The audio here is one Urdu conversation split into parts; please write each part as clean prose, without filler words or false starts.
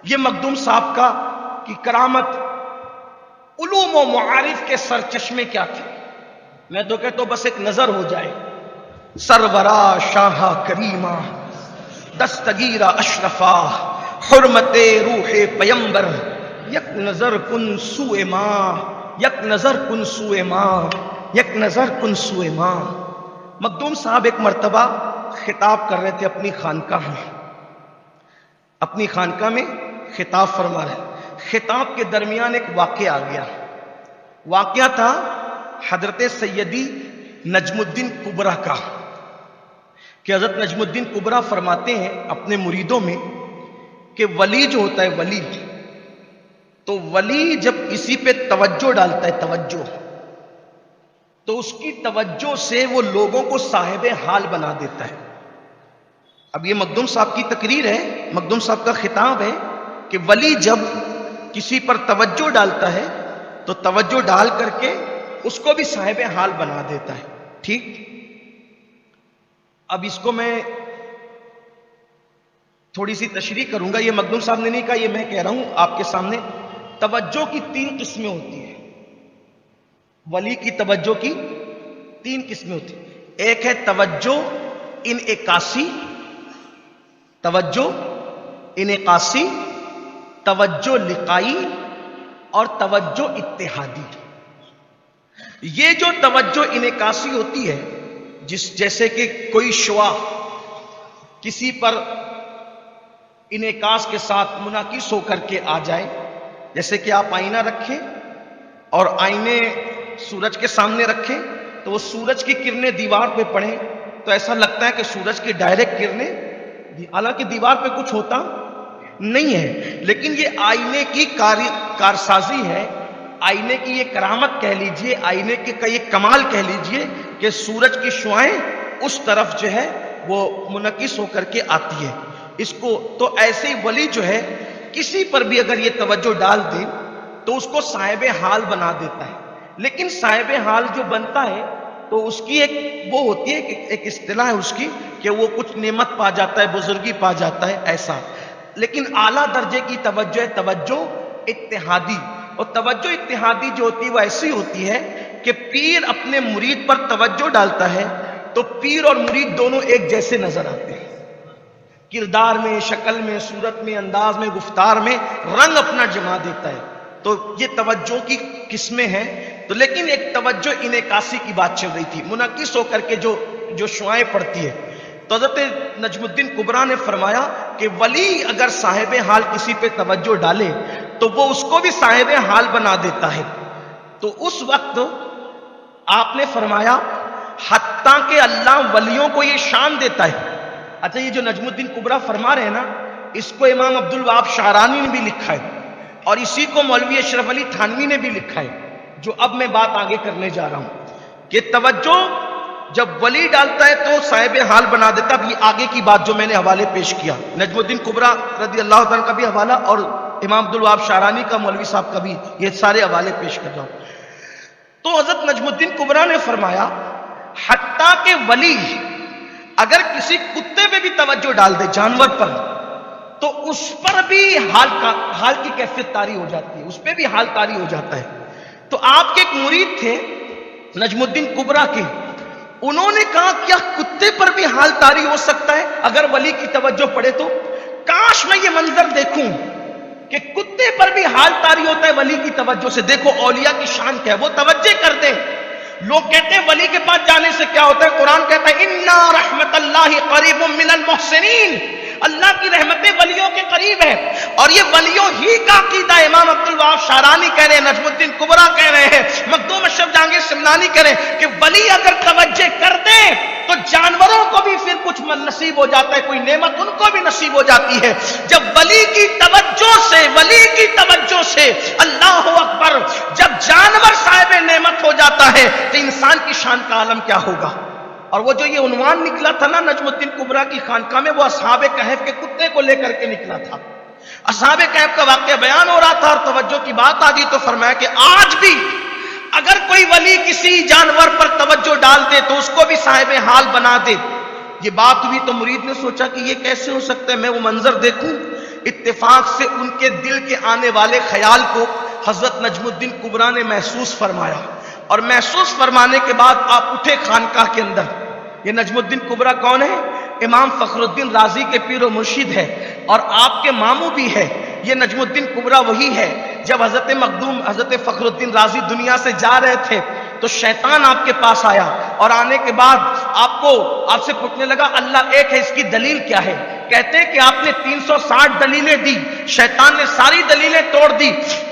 یہ مخدوم صاحب کا کی کرامت، علوم و معارف کے سرچشمے کیا تھے؟ میں تو کہتا ہوں بس ایک نظر ہو جائے، سرورا شاہ کریمہ دستگیرہ اشرفا حرمت روح پیمبر، یک نظر کن سوئے ماں، یک نظر کن سوئے ماں، یک نظر کن سوئے ماں۔ مخدوم صاحب ایک مرتبہ خطاب کر رہے تھے اپنی خانقاہ میں، اپنی خانقاہ میں خطاب فرما رہے، خطاب کے درمیان ایک واقعہ آ گیا۔ واقعہ تھا حضرت سیدی نجم الدین کبریٰ کا، کہ حضرت نجم الدین کبریٰ فرماتے ہیں اپنے مریدوں میں کہ ولی جو ہوتا ہے ولی، تو ولی جب کسی پہ توجہ ڈالتا ہے، توجہ، تو اس کی توجہ سے وہ لوگوں کو صاحب حال بنا دیتا ہے۔ اب یہ مخدوم صاحب کی تقریر ہے، مخدوم صاحب کا خطاب ہے کہ ولی جب کسی پر توجہ ڈالتا ہے تو توجہ ڈال کر کے اس کو بھی صاحب حال بنا دیتا ہے۔ ٹھیک، اب اس کو میں تھوڑی سی تشریح کروں گا، یہ مخدوم صاحب نے نہیں کہا، یہ میں کہہ رہا ہوں آپ کے سامنے۔ توجہ کی 3 قسمیں ہوتی ہیں، ولی کی توجہ کی 3 قسمیں ہوتی ہیں۔ ایک ہے توجہ انعکاسی، توجہ انعکاسی، توجہ لقائی اور توجہ اتحادی۔ یہ جو توجہ انعکاسی ہوتی ہے، جیسے کہ کوئی شعاع کسی پر انعکاس کے ساتھ منعکس ہو کر کے آ جائے، جیسے کہ آپ آئینہ رکھیں اور آئینے سورج کے سامنے رکھیں تو وہ سورج کی کرنیں دیوار پہ پڑیں تو ایسا لگتا ہے کہ سورج کی ڈائریکٹ کرنیں، حالانکہ دیوار پہ کچھ ہوتا نہیں ہے، لیکن یہ آئینے کی کارسازی ہے، آئینے کی یہ کرامت کہہ لیجئے، آئینے کا یہ کمال کہہ لیجئے کہ سورج کی شعاعیں اس طرف جو ہے وہ منعکس ہو کر کے آتی ہے۔ اس کو تو ایسے ولی جو ہے کسی پر بھی اگر یہ توجہ ڈال دے تو اس کو صاحب حال بنا دیتا ہے۔ لیکن صاحب حال جو بنتا ہے تو اس کی ایک وہ ہوتی ہے، ایک اصطلاح ہے اس کی کہ وہ کچھ نعمت پا جاتا ہے، بزرگی پا جاتا ہے، ایسا۔ لیکن اعلیٰ درجے کی توجہ ہے توجہ اتحادی، اور توجہ اتحادی جو ہوتی ہے وہ ایسی ہوتی ہے کہ پیر اپنے مرید پر توجہ ڈالتا ہے تو پیر اور مرید دونوں ایک جیسے نظر آتے ہیں، کردار میں، شکل میں، صورت میں، انداز میں، گفتار میں رنگ اپنا جما دیتا ہے۔ تو یہ توجہ کی قسمیں ہیں۔ تو لیکن ایک توجہ انعکاسی کی بات چل رہی تھی، منعکس ہو کر کے جو شعاعیں پڑتی ہے۔ تو حضرت نجم الدین کبریٰ نے فرمایا کہ ولی اگر صاحب حال کسی پہ توجہ ڈالے تو وہ اس کو بھی صاحب حال بنا دیتا ہے۔ تو اس وقت آپ نے فرمایا حتیٰ کہ اللہ ولیوں کو یہ شان دیتا ہے۔ اچھا، یہ جو نجم الدین کبریٰ فرما رہے ہیں نا، اس کو امام عبدالوہاب شعرانی نے بھی لکھا ہے اور اسی کو مولوی اشرف علی تھانوی نے بھی لکھا ہے، جو اب میں بات آگے کرنے جا رہا ہوں کہ توجہ جب ولی ڈالتا ہے تو صاحب حال بنا دیتا۔ اب یہ آگے کی بات جو میں نے حوالے پیش کیا، نجم الدین کبریٰ رضی اللہ تعالیٰ کا بھی حوالہ اور امام عبدالوہاب شعرانی کا، مولوی صاحب کا بھی، یہ سارے حوالے پیش کر رہا ہوں۔ تو حضرت نجم الدین کبریٰ نے فرمایا حتیٰ کہ ولی اگر کسی کتے پہ بھی توجہ ڈال دے، جانور پر، تو اس پر بھی حال کی کیفیت طاری ہو جاتی ہے، اس پہ بھی حال طاری ہو جاتا ہے۔ تو آپ کے ایک مرید تھے نجم الدین کبریٰ کے، انہوں نے کہا کیا کتے پر بھی حال طاری ہو سکتا ہے اگر ولی کی توجہ پڑے تو؟ کاش میں یہ منظر دیکھوں کہ کتے پر بھی حال طاری ہوتا ہے ولی کی توجہ سے۔ دیکھو اولیاء کی شان کیا ہے، وہ توجہ کر دیں۔ لوگ کہتے ہیں ولی کے پاس جانے سے کیا ہوتا ہے، قرآن کہتا ہے اِنَّا رَحْمَتَ اللَّهِ قَرِيبٌ مِّنَ الْمُحْسِنِينَ، اللہ کی رحمتیں ولیوں کے قریب ہے۔ اور یہ ولیوں ہی کا عقیدہ امام عبدالوہاب شعرانی کہہ رہے ہیں، نجم الدین کبریٰ کہہ رہے ہیں، مخدوم اشرف جہانگیر سمنانی کہہ رہے ہیں کہ ولی اگر توجہ کر دیں تو جانوروں کو بھی پھر کچھ نصیب ہو جاتا ہے، کوئی نعمت ان کو بھی نصیب ہو جاتی ہے۔ جب ولی کی توجہ سے اللہ اکبر، جب جانور صاحب نعمت ہو جاتا ہے تو انسان کی شان کا عالم کیا ہوگا۔ اور وہ جو یہ عنوان نکلا تھا نا نجم الدین کبریٰ کی خانقاہ میں، وہ اصحاب کہف کے کتے کو لے کر کے نکلا تھا۔ اصحاب کہف کا واقعہ بیان ہو رہا تھا اور توجہ کی بات آ گئی تو فرمایا کہ آج بھی اگر کوئی ولی کسی جانور پر توجہ ڈال دے تو اس کو بھی صاحب حال بنا دے۔ یہ بات ہوئی تو مرید نے سوچا کہ یہ کیسے ہو سکتا ہے، میں وہ منظر دیکھوں اتفاق سے ان کے دل کے آنے والے خیال کو حضرت نجم الدین کبریٰ نے محسوس فرمایا، اور محسوس فرمانے کے بعد آپ اٹھے خانقاہ کے اندر۔ یہ نجم الدین کبریٰ کون ہے؟ امام فخر الدین رازی کے پیر و مرشد ہے، اور آپ کے ماموں بھی ہے۔ یہ نجم الدین کبریٰ وہی ہے جب حضرت مخدوم حضرت فخر الدین رازی دنیا سے جا رہے تھے تو شیطان آپ کے پاس آیا، اور آنے کے بعد آپ سے پوچھنے لگا اللہ ایک ہے، اس کی دلیل کیا ہے؟ کہتے ہیں کہ آپ نے 360 دلیلیں دی، شیطان نے ساری دلیلیں توڑ دی۔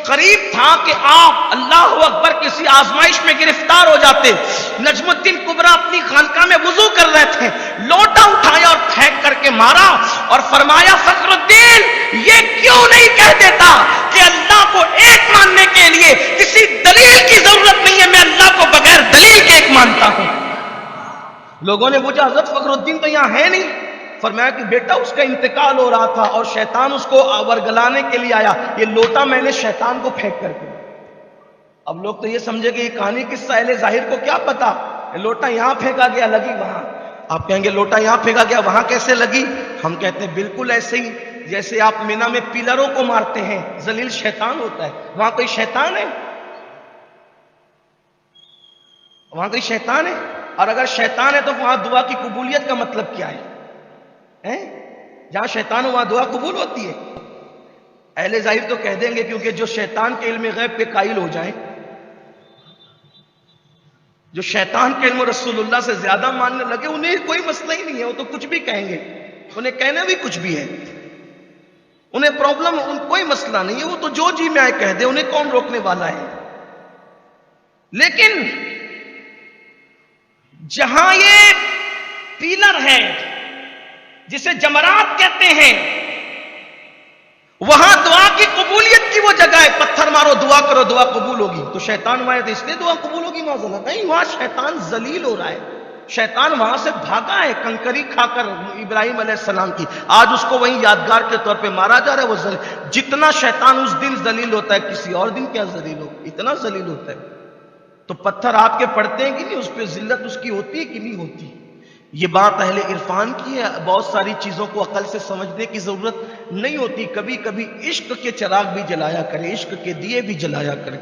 قریب تھا کہ آپ اللہ اکبر کسی آزمائش میں گرفتار ہو جاتے۔ نجم الدین کبریٰ اپنی خانقاہ میں وضو کر رہے تھے، لوٹا اٹھایا اور پھینک کر کے مارا اور فرمایا فخر الدین یہ کیوں نہیں کہہ دیتا کہ اللہ کو ایک ماننے کے لیے کسی دلیل کی ضرورت نہیں ہے، میں اللہ کو بغیر دلیل کے ایک مانتا ہوں۔ لوگوں نے پوچھا حضرت فخر الدین تو یہاں ہے نہیں؟ فرمایا کہ بیٹا اس کا انتقال ہو رہا تھا اور شیطان اس کو ورگلانے کے لیے آیا، یہ لوٹا میں نے شیطان کو پھینک کر کے۔ اب لوگ تو یہ سمجھے کہ یہ کہانی کس اہل ظاہر کو کیا پتا، لوٹا یہاں پھینکا گیا لگی وہاں۔ آپ کہیں گے لوٹا یہاں پھینکا گیا وہاں کیسے لگی؟ ہم کہتے ہیں بالکل ایسے ہی جیسے آپ مینا میں پیلروں کو مارتے ہیں، ذلیل شیطان ہوتا ہے، وہاں کوئی شیطان ہے؟ وہاں کوئی شیطان ہے؟ اور اگر شیطان ہے تو وہاں دعا کی قبولیت کا مطلب کیا ہے؟ جہاں شیطان ہو وہاں دعا قبول ہوتی ہے؟ اہل ظاہر تو کہہ دیں گے کیونکہ جو شیطان کے علم غیب پہ قائل ہو جائیں، جو شیطان کے علم رسول اللہ سے زیادہ ماننے لگے، انہیں کوئی مسئلہ ہی نہیں ہے، وہ تو کچھ بھی کہیں گے، انہیں کہنا بھی کچھ بھی ہے، انہیں پرابلم، کوئی مسئلہ نہیں ہے، وہ تو جو جی میں آئے کہہ دے، انہیں کون روکنے والا ہے۔ لیکن جہاں یہ پیلر ہے جسے جمرات کہتے ہیں، وہاں دعا کی قبولیت کی وہ جگہ ہے، پتھر مارو دعا کرو دعا قبول ہوگی، تو شیطان وہاں ہے تو اس لیے دعا قبول ہوگی؟ معاذ اللہ، نہیں، وہاں شیطان ذلیل ہو رہا ہے، شیطان وہاں سے بھاگا ہے کنکری کھا کر ابراہیم علیہ السلام کی، آج اس کو وہیں یادگار کے طور پہ مارا جا رہا ہے۔ وہ جتنا شیطان اس دن ذلیل ہوتا ہے کسی اور دن کیا ذلیل ہو، اتنا ذلیل ہوتا ہے۔ تو پتھر آپ کے پڑتے ہیں کہ نہیں، اس پہ ذلت اس کی ہوتی ہے کہ نہیں ہوتی؟ یہ بات اہل عرفان کی ہے، بہت ساری چیزوں کو عقل سے سمجھنے کی ضرورت نہیں ہوتی، کبھی کبھی عشق کے چراغ بھی جلایا کرے، عشق کے دیے بھی جلایا کرے۔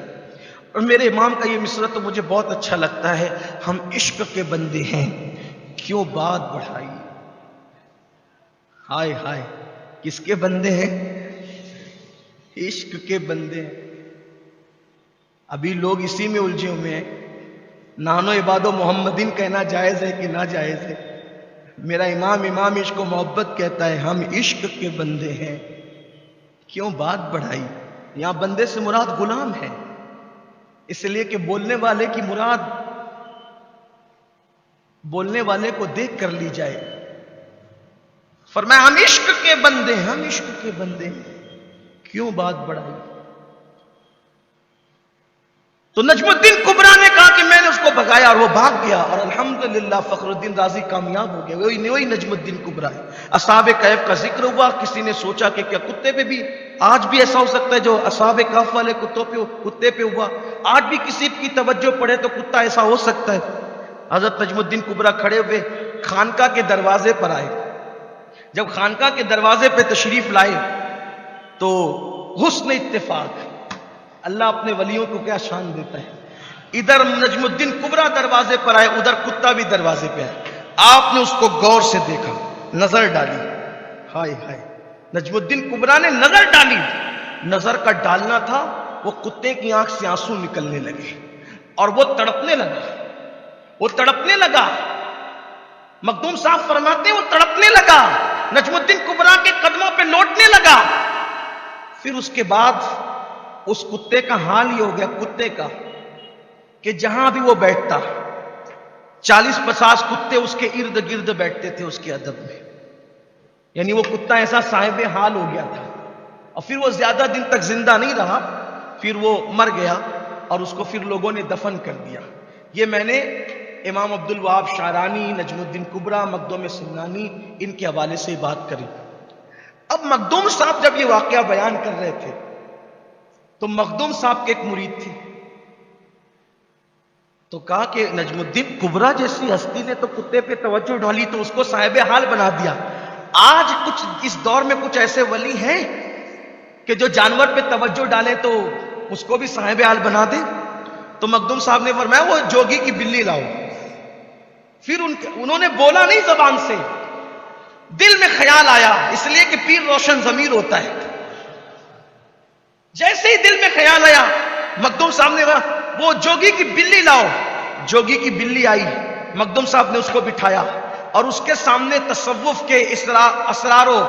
اور میرے امام کا یہ مصرع تو مجھے بہت اچھا لگتا ہے، ہم عشق کے بندے ہیں کیوں بات بڑھائی۔ ہائے ہائے، کس کے بندے ہیں؟ عشق کے بندے ہیں۔ ابھی لوگ اسی میں الجھے ہوئے ہیں، نانو عباد و محمدین کہنا جائز ہے کہ ناجائز ہے؟ میرا امام عشق و محبت کہتا ہے ہم عشق کے بندے ہیں کیوں بات بڑھائی۔ یہاں بندے سے مراد غلام ہے، اس لیے کہ بولنے والے کی مراد بولنے والے کو دیکھ کر لی جائے۔ فرمایا ہم عشق کے بندے ہیں، ہم عشق کے بندے ہیں کیوں بات بڑھائی۔ تو نجم الدین کبریٰ نے کہا کہ میں نے اس کو بھگایا اور وہ بھاگ گیا، اور الحمدللہ فخر الدین رازی کامیاب ہو گیا، وہی نجم الدین کبریٰ ہے۔ اصحاب کہف کا ذکر ہوا، کسی نے سوچا کہ کیا کتے پہ بھی آج بھی ایسا ہو سکتا ہے جو اصحاب کہف والے کتے پہ ہوا، آج بھی کسی کی توجہ پڑے تو کتا ایسا ہو سکتا ہے۔ حضرت نجم الدین کبریٰ کھڑے ہوئے خانقاہ کے دروازے پر آئے، جب خانقاہ کے دروازے پہ تشریف لائے تو حسن اتفاق، اللہ اپنے ولیوں کو کیا شان دیتا ہے، ادھر نجم الدین کبریٰ دروازے پر آئے، ادھر کتا بھی دروازے پہ آئے، آپ نے اس کو غور سے دیکھا، نظر ڈالی، ہائے ہائے، نجم الدین کبریٰ نے نظر ڈالی، نظر کا ڈالنا تھا، وہ کتے کی آنکھ سے آنسو نکلنے لگے اور وہ تڑپنے لگا، مخدوم صاحب فرماتے ہیں وہ تڑپنے لگا، نجم الدین کبریٰ کے قدموں پہ لوٹنے لگا۔ پھر اس کے بعد اس کتے کا حال یہ ہو گیا، کتے کا، کہ جہاں بھی وہ بیٹھتا 40-50 کتے اس کے ارد گرد بیٹھتے تھے اس کے ادب میں، یعنی وہ کتا ایسا صاحب حال ہو گیا تھا۔ اور پھر وہ زیادہ دن تک زندہ نہیں رہا، پھر وہ مر گیا اور اس کو پھر لوگوں نے دفن کر دیا۔ یہ میں نے امام عبدالوہاب شعرانی، نجم الدین کبریٰ، مخدوم سمنانی، ان کے حوالے سے بات کری۔ اب مخدوم صاحب جب یہ واقعہ بیان کر رہے تھے تو مخدوم صاحب کے ایک مرید تھے، تو کہا کہ نجم الدین کبریٰ جیسی ہستی نے تو کتے پہ توجہ ڈالی تو اس کو صاحب حال بنا دیا، آج کچھ اس دور میں کچھ ایسے ولی ہیں کہ جو جانور پہ توجہ ڈالیں تو اس کو بھی صاحب حال بنا دیں. تو مخدوم صاحب نے فرمایا وہ جوگی کی بلی لاؤ. پھر انہوں نے بولا نہیں زبان سے، دل میں خیال آیا، اس لیے کہ پیر روشن ضمیر ہوتا ہے. جیسے ہی دل میں خیال آیا مخدوم صاحب نے کہا وہ جوگی کی بلی لاؤ. جوگی کی بلی آئی، مخدوم صاحب نے اس کو بٹھایا اور اس کے سامنے تصوف کے اسرار و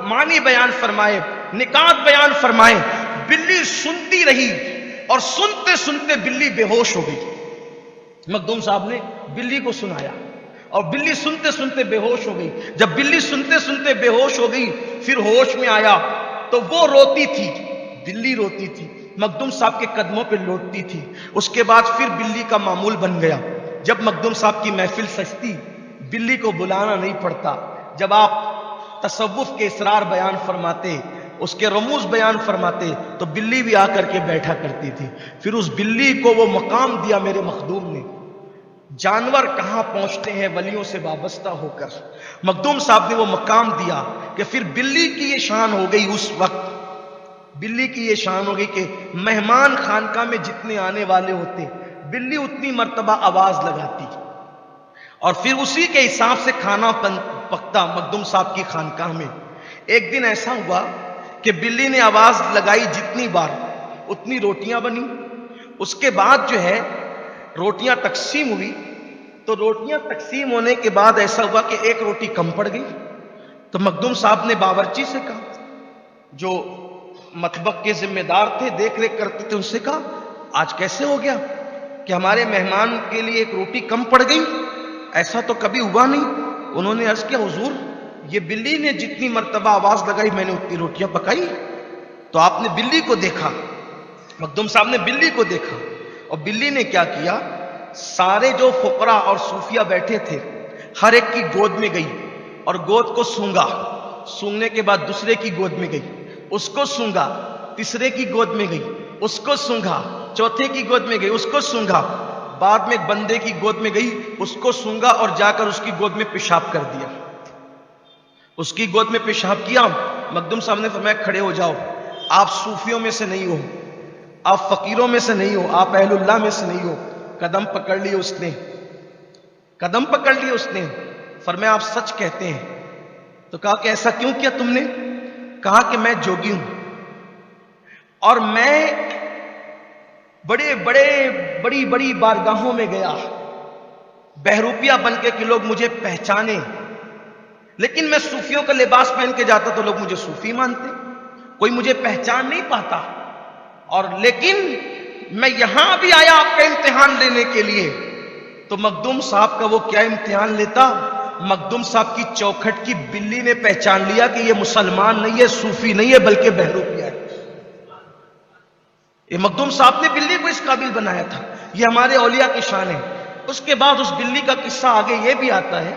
معنی بیان فرمائے، نکات بیان فرمائے. بلی سنتی رہی اور سنتے سنتے بلی بے ہوش ہو گئی. مخدوم صاحب نے بلی کو سنایا اور بلی سنتے سنتے بے ہوش ہو گئی. جب بلی سنتے سنتے بے ہوش ہو گئی پھر ہوش میں آیا تو وہ روتی تھی، بلی روتی تھی، مخدوم صاحب کے قدموں پہ لوٹتی تھی. اس کے بعد پھر بلی کا معمول بن گیا. جب مخدوم صاحب کی محفل سجتی بلی کو بلانا نہیں پڑتا. جب آپ تصوف کے اسرار بیان فرماتے، اس کے رموز بیان فرماتے تو بلی بھی آ کر کے بیٹھا کرتی تھی. پھر اس بلی کو وہ مقام دیا میرے مخدوم نے. جانور کہاں پہنچتے ہیں ولیوں سے وابستہ ہو کر، مخدوم صاحب نے وہ مقام دیا کہ پھر بلی کی یہ شان ہو گئی. اس وقت بلی کی یہ شان ہو گئی کہ مہمان خانقاہ میں جتنے آنے والے ہوتے بلی اتنی مرتبہ آواز لگاتی اور پھر اسی کے حساب سے کھانا پکتا مخدوم صاحب کی خانقاہ میں. ایک دن ایسا ہوا کہ بلی نے آواز لگائی جتنی بار اتنی روٹیاں بنی. اس کے بعد جو ہے روٹیاں تقسیم ہوئی تو روٹیاں تقسیم ہونے کے بعد ایسا ہوا کہ ایک روٹی کم پڑ گئی. تو مخدوم صاحب نے باورچی سے کہا، جو مطبخ کے ذمہ دار تھے، دیکھ ریکھ کرتے تھے، ان سے کہا آج کیسے ہو گیا کہ ہمارے مہمان کے لیے ایک روٹی کم پڑ گئی؟ ایسا تو کبھی ہوا نہیں. انہوں نے عرض کیا حضور یہ بلی نے جتنی مرتبہ آواز لگائی میں نے اتنی روٹیاں پکائی. تو آپ نے بلی کو دیکھا، مخدوم صاحب نے بلی کو دیکھا اور بلی نے کیا کیا، سارے جو فقراء اور صوفیہ بیٹھے تھے ہر ایک کی گود میں گئی اور گود کو سونگا. سونگنے کے بعد دوسرے کی گود میں گئی، اس کو سونگا، تیسرے کی گود میں گئی، اس کو سونگا، چوتھے کی گود میں گئی، اس کو سونگا. بعد میں ایک بندے کی گود میں گئی، اس کو سونگا اور جا کر اس کی گود میں پیشاب کر دیا. اس کی گود میں پیشاب کیا. مخدوم صاحب نے فرمایا کھڑے ہو جاؤ، آپ صوفیوں میں سے نہیں ہو، آپ فقیروں میں سے نہیں ہو، آپ اہل اللہ میں سے نہیں ہو. قدم پکڑ لیے اس نے، قدم پکڑ لیے اس نے. فرمایا آپ سچ کہتے ہیں؟ تو کہا کہ ایسا کیوں کیا تم نے؟ کہا کہ میں جوگی ہوں اور میں بڑی بڑی بارگاہوں میں گیا بہروپیہ بن کے کہ لوگ مجھے پہچانے، لیکن میں صوفیوں کا لباس پہن کے جاتا تو لوگ مجھے صوفی مانتے، کوئی مجھے پہچان نہیں پاتا. اور لیکن میں یہاں بھی آیا آپ کا امتحان لینے کے لیے. تو مخدوم صاحب کا وہ کیا امتحان لیتا، مخدوم صاحب کی چوکھٹ کی بلی نے پہچان لیا کہ یہ مسلمان نہیں ہے، صوفی نہیں ہے، بلکہ بہروپیہ ہے. یہ مخدوم صاحب نے بلی کو اس قابل بنایا تھا. یہ ہمارے اولیاء کی شان ہے. اس کے بعد اس بلی کا قصہ آگے یہ بھی آتا ہے.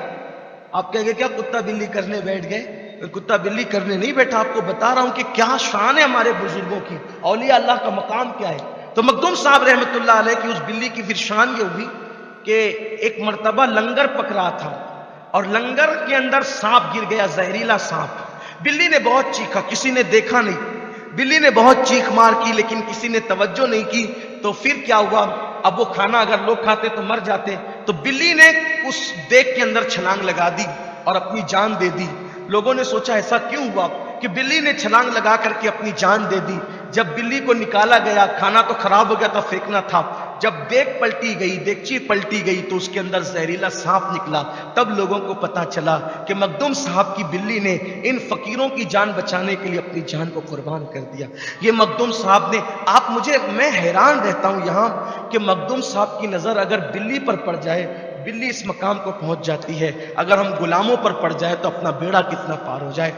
آپ کہیں گے کیا کتا بلی کرنے بیٹھ گئے؟ کتا بلی کرنے نہیں بیٹھا، آپ کو بتا رہا ہوں کہ کیا شان ہے ہمارے بزرگوں کی، اولیاء اللہ کا مقام کیا ہے. تو مخدوم صاحب رحمۃ اللہ علیہ کی اس بلی کی پھر شان یہ ہوئی کہ ایک مرتبہ لنگر پک رہا تھا اور لنگر کے اندر سانپ گر گیا، زہریلا سانپ. بلی نے بہت چیخا، کسی نے دیکھا نہیں. بلی نے بہت چیخ مار کی لیکن کسی نے توجہ نہیں کی. تو پھر کیا ہوا، اب وہ کھانا اگر لوگ کھاتے تو مر جاتے. تو بلی نے اس دیگ کے اندر چھلانگ لگا دی اور اپنی جان دے دی. لوگوں نے سوچا ایسا کیوں ہوا کہ بلی نے چھلانگ لگا کر کے اپنی جان دے دی. جب بلی کو نکالا گیا، کھانا تو خراب ہو گیا تھا، پھینکنا تھا. جب دیگ پلٹی گئی، دیگچی پلٹی گئی تو اس کے اندر زہریلا سانپ نکلا. تب لوگوں کو پتا چلا کہ مخدوم صاحب کی بلی نے ان فقیروں کی جان بچانے کے لیے اپنی جان کو قربان کر دیا. یہ مخدوم صاحب نے میں حیران رہتا ہوں یہاں کہ مخدوم صاحب کی نظر اگر بلی پر پڑ جائے، بلی اس مقام کو پہنچ جاتی ہے. اگر ہم غلاموں پر پڑ جائے تو اپنا بیڑا کتنا پار ہو جائے.